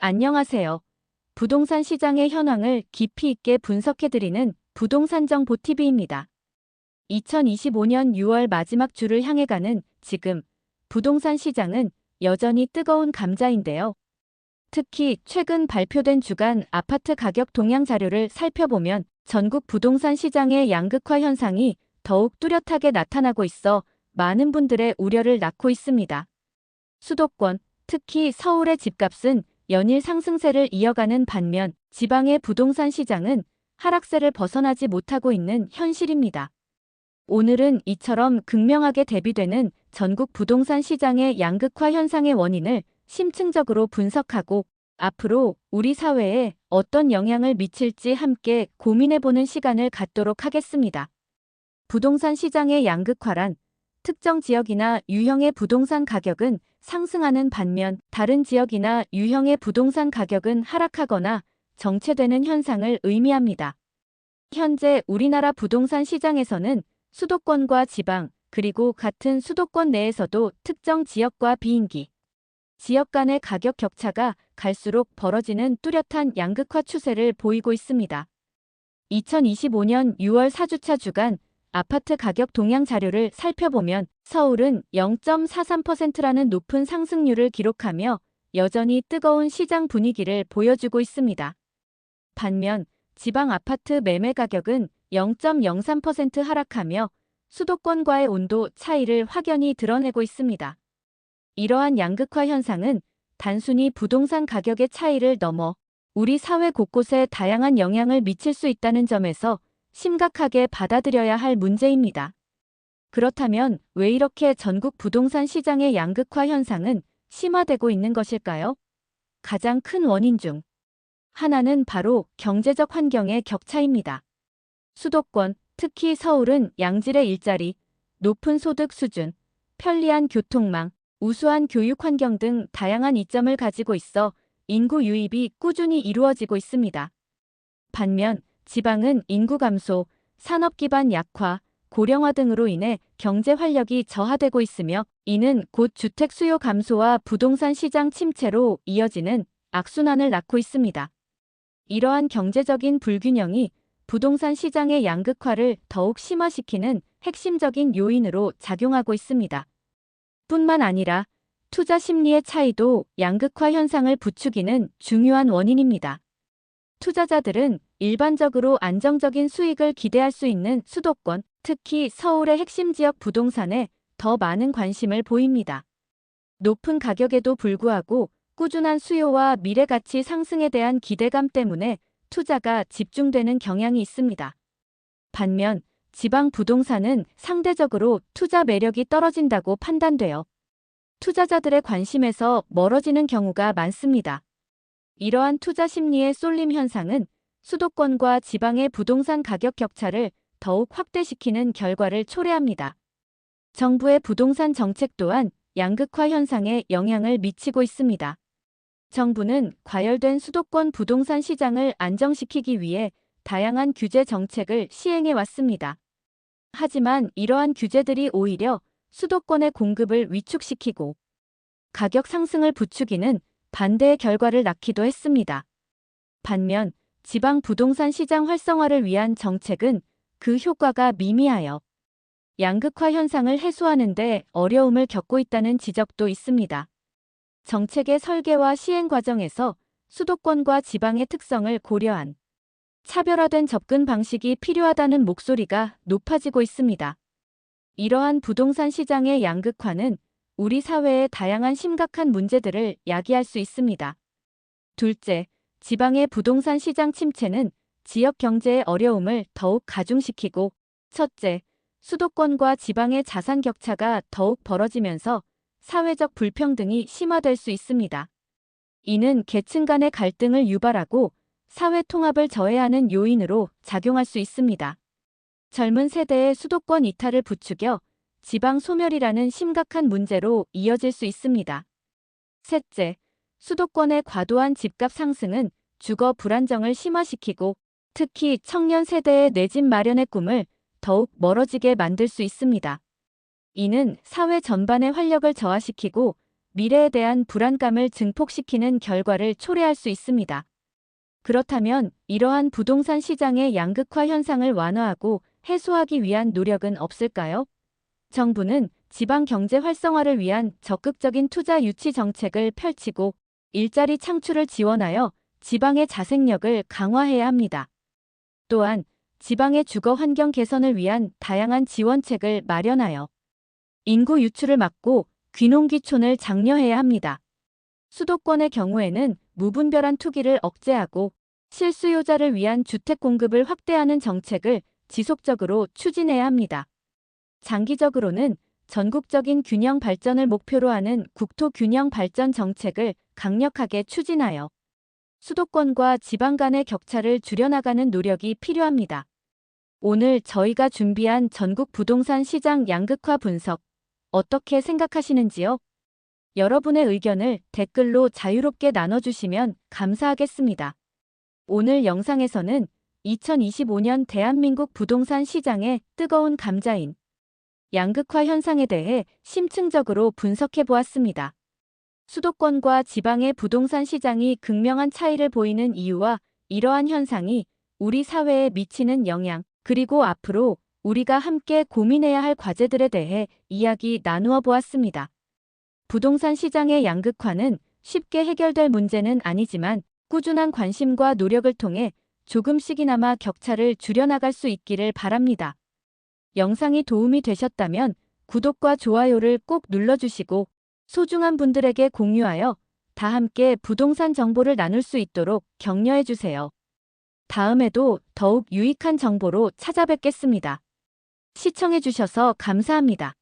안녕하세요. 부동산 시장의 현황을 깊이 있게 분석해드리는 부동산 정보 TV입니다. 2025년 6월 마지막 주를 향해 가는 지금 부동산 시장은 여전히 뜨거운 감자인데요. 특히 최근 발표된 주간 아파트 가격 동향 자료를 살펴보면 전국 부동산 시장의 양극화 현상이 더욱 뚜렷하게 나타나고 있어 많은 분들의 우려를 낳고 있습니다. 수도권, 특히 서울의 집값은 연일 상승세를 이어가는 반면 지방의 부동산 시장은 하락세를 벗어나지 못하고 있는 현실입니다. 오늘은 이처럼 극명하게 대비되는 전국 부동산 시장의 양극화 현상의 원인을 심층적으로 분석하고 앞으로 우리 사회에 어떤 영향을 미칠지 함께 고민해보는 시간을 갖도록 하겠습니다. 부동산 시장의 양극화란 특정 지역이나 유형의 부동산 가격은 상승하는 반면 다른 지역이나 유형의 부동산 가격은 하락하거나 정체되는 현상을 의미합니다. 현재 우리나라 부동산 시장에서는 수도권과 지방, 그리고 같은 수도권 내에서도 특정 지역과 비인기, 지역 간의 가격 격차가 갈수록 벌어지는 뚜렷한 양극화 추세를 보이고 있습니다. 2025년 6월 4주차 주간 아파트 가격 동향 자료를 살펴보면 서울은 0.43%라는 높은 상승률을 기록하며 여전히 뜨거운 시장 분위기를 보여주고 있습니다. 반면 지방 아파트 매매 가격은 0.03% 하락하며 수도권과의 온도 차이를 확연히 드러내고 있습니다. 이러한 양극화 현상은 단순히 부동산 가격의 차이를 넘어 우리 사회 곳곳에 다양한 영향을 미칠 수 있다는 점에서 심각하게 받아들여야 할 문제입니다. 그렇다면 왜 이렇게 전국 부동산 시장의 양극화 현상은 심화되고 있는 것일까요? 가장 큰 원인 중 하나는 바로 경제적 환경의 격차입니다. 수도권, 특히 서울은 양질의 일자리, 높은 소득 수준, 편리한 교통망, 우수한 교육 환경 등 다양한 이점을 가지고 있어 인구 유입이 꾸준히 이루어지고 있습니다. 반면 지방은 인구 감소, 산업 기반 약화, 고령화 등으로 인해 경제 활력이 저하되고 있으며 이는 곧 주택 수요 감소와 부동산 시장 침체로 이어지는 악순환을 낳고 있습니다. 이러한 경제적인 불균형이 부동산 시장의 양극화를 더욱 심화시키는 핵심적인 요인으로 작용하고 있습니다. 뿐만 아니라 투자 심리의 차이도 양극화 현상을 부추기는 중요한 원인입니다. 투자자들은 일반적으로 안정적인 수익을 기대할 수 있는 수도권, 특히 서울의 핵심 지역 부동산에 더 많은 관심을 보입니다. 높은 가격에도 불구하고 꾸준한 수요와 미래 가치 상승에 대한 기대감 때문에 투자가 집중되는 경향이 있습니다. 반면 지방 부동산은 상대적으로 투자 매력이 떨어진다고 판단되어 투자자들의 관심에서 멀어지는 경우가 많습니다. 이러한 투자 심리의 쏠림 현상은 수도권과 지방의 부동산 가격 격차를 더욱 확대시키는 결과를 초래합니다. 정부의 부동산 정책 또한 양극화 현상에 영향을 미치고 있습니다. 정부는 과열된 수도권 부동산 시장을 안정시키기 위해 다양한 규제 정책을 시행해 왔습니다. 하지만 이러한 규제들이 오히려 수도권의 공급을 위축시키고 가격 상승을 부추기는 반대의 결과를 낳기도 했습니다. 반면 지방 부동산 시장 활성화를 위한 정책은 그 효과가 미미하여 양극화 현상을 해소하는 데 어려움을 겪고 있다는 지적도 있습니다. 정책의 설계와 시행 과정에서 수도권과 지방의 특성을 고려한 차별화된 접근 방식이 필요하다는 목소리가 높아지고 있습니다. 이러한 부동산 시장의 양극화는 우리 사회의 다양한 심각한 문제들을 야기할 수 있습니다. 둘째, 지방의 부동산 시장 침체는 지역 경제의 어려움을 더욱 가중시키고 첫째, 수도권과 지방의 자산 격차가 더욱 벌어지면서 사회적 불평등이 심화될 수 있습니다. 이는 계층 간의 갈등을 유발하고 사회 통합을 저해하는 요인으로 작용할 수 있습니다. 젊은 세대의 수도권 이탈을 부추겨 지방 소멸이라는 심각한 문제로 이어질 수 있습니다. 셋째, 수도권의 과도한 집값 상승은 주거 불안정을 심화시키고 특히 청년 세대의 내 집 마련의 꿈을 더욱 멀어지게 만들 수 있습니다. 이는 사회 전반의 활력을 저하시키고 미래에 대한 불안감을 증폭시키는 결과를 초래할 수 있습니다. 그렇다면 이러한 부동산 시장의 양극화 현상을 완화하고 해소하기 위한 노력은 없을까요? 정부는 지방 경제 활성화를 위한 적극적인 투자 유치 정책을 펼치고 일자리 창출을 지원하여 지방의 자생력을 강화해야 합니다. 또한 지방의 주거 환경 개선을 위한 다양한 지원책을 마련하여 인구 유출을 막고 귀농귀촌을 장려해야 합니다. 수도권의 경우에는 무분별한 투기를 억제하고 실수요자를 위한 주택 공급을 확대하는 정책을 지속적으로 추진해야 합니다. 장기적으로는 전국적인 균형 발전을 목표로 하는 국토 균형 발전 정책을 강력하게 추진하여 수도권과 지방 간의 격차를 줄여나가는 노력이 필요합니다. 오늘 저희가 준비한 전국 부동산 시장 양극화 분석 어떻게 생각하시는지요? 여러분의 의견을 댓글로 자유롭게 나눠주시면 감사하겠습니다. 오늘 영상에서는 2025년 대한민국 부동산 시장의 뜨거운 감자인 양극화 현상에 대해 심층적으로 분석해 보았습니다. 수도권과 지방의 부동산 시장이 극명한 차이를 보이는 이유와 이러한 현상이 우리 사회에 미치는 영향, 그리고 앞으로 우리가 함께 고민해야 할 과제들에 대해 이야기 나누어 보았습니다. 부동산 시장의 양극화는 쉽게 해결될 문제는 아니지만 꾸준한 관심과 노력을 통해 조금씩이나마 격차를 줄여나갈 수 있기를 바랍니다. 영상이 도움이 되셨다면 구독과 좋아요를 꼭 눌러주시고 소중한 분들에게 공유하여 다 함께 부동산 정보를 나눌 수 있도록 격려해주세요. 다음에도 더욱 유익한 정보로 찾아뵙겠습니다. 시청해주셔서 감사합니다.